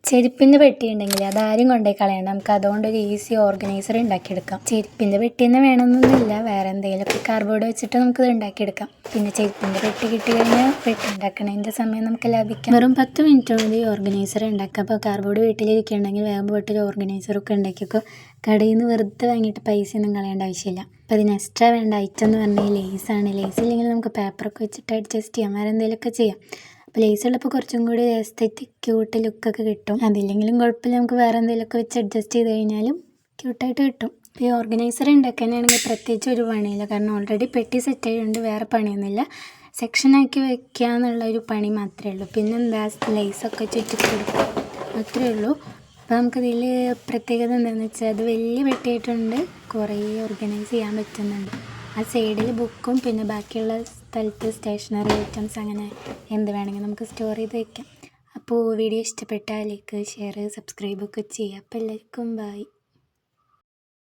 ചെരുപ്പിൻ്റെ പെട്ടി ഉണ്ടെങ്കിൽ അതാരും കൊണ്ടുപോയി കളയണ്ട. നമുക്ക് അതുകൊണ്ടൊരു ഈസി ഓർഗനൈസർ ഉണ്ടാക്കിയെടുക്കാം. ചെരുപ്പിൻ്റെ പെട്ടി തന്നെ വേണമെന്നൊന്നുമില്ല, വേറെ എന്തെങ്കിലുമൊക്കെ കാർഡ്ബോർഡ് വെച്ചിട്ട് നമുക്കിത് ഉണ്ടാക്കിയെടുക്കാം. പിന്നെ ചെരുപ്പിൻ്റെ പെട്ടി കിട്ടിക്കഴിഞ്ഞാൽ പെട്ടി ഉണ്ടാക്കണതിൻ്റെ സമയം നമുക്ക് ലാഭിക്കാം. വെറും 10 മിനിറ്റ് മതി ഓർഗനൈസർ ഉണ്ടാക്കാം. അപ്പോൾ കാർഡ്ബോർഡ് വീട്ടിലിരിക്കുകയുണ്ടെങ്കിൽ വേഗം പോയിട്ട് ഓർഗനൈസറൊക്കെ ഉണ്ടാക്കിയൊക്കെ കടയിൽ നിന്ന് വെറുതെ വാങ്ങിയിട്ട് പൈസയൊന്നും കളയേണ്ട ആവശ്യമില്ല. അപ്പോൾ അതിന് എക്സ്ട്രാ വേണ്ട ഐറ്റം എന്ന് പറഞ്ഞാൽ ലേസാണ്. ലേസ് ഇല്ലെങ്കിൽ നമുക്ക് പേപ്പറൊക്കെ വെച്ചിട്ട് അഡ്ജസ്റ്റ് ചെയ്യാം, വേറെ എന്തെങ്കിലുമൊക്കെ ചെയ്യാം. അപ്പോൾ ലേസ് ഉള്ളപ്പോൾ കുറച്ചും കൂടി എസ്തെറ്റിക് ക്യൂട്ട് ലുക്കൊക്കെ കിട്ടും. അതില്ലെങ്കിലും കുഴപ്പമില്ല, നമുക്ക് വേറെ എന്തെങ്കിലുമൊക്കെ വെച്ച് അഡ്ജസ്റ്റ് ചെയ്ത് കഴിഞ്ഞാലും ക്യൂട്ടായിട്ട് കിട്ടും. ഈ ഓർഗനൈസർ ഉണ്ടാക്കാനാണെങ്കിൽ പ്രത്യേകിച്ച് ഒരു പണിയില്ല, കാരണം ഓൾറെഡി പെട്ടി സെറ്റ് ആയതുകൊണ്ട് വേറെ പണിയൊന്നുമില്ല. സെക്ഷനാക്കി വെക്കുക എന്നുള്ളൊരു പണി മാത്രമേ ഉള്ളൂ. പിന്നെ എന്താ, ലേസൊക്കെ ചുറ്റിക്കൊടുക്കുക, അത്രയേ ഉള്ളൂ. അപ്പോൾ നമുക്കിതിൽ പ്രത്യേകത എന്താണെന്ന് വെച്ചാൽ അത് വലിയ പെട്ടിയായിട്ടുണ്ട്, കുറേ ഓർഗനൈസ് ചെയ്യാൻ പറ്റുന്നുണ്ട്. ആ സൈഡിൽ ബുക്കും പിന്നെ ബാക്കിയുള്ള സ്ഥലത്ത് സ്റ്റേഷനറി ഐറ്റംസ് അങ്ങനെ എന്ത് വേണമെങ്കിൽ നമുക്ക് സ്റ്റോർ ചെയ്ത് വയ്ക്കാം. അപ്പോൾ വീഡിയോ ഇഷ്ടപ്പെട്ടാൽ ലൈക്ക്, ഷെയർ, സബ്സ്ക്രൈബൊക്കെ ചെയ്യുക. അപ്പോൾ എല്ലാവർക്കും ബൈ.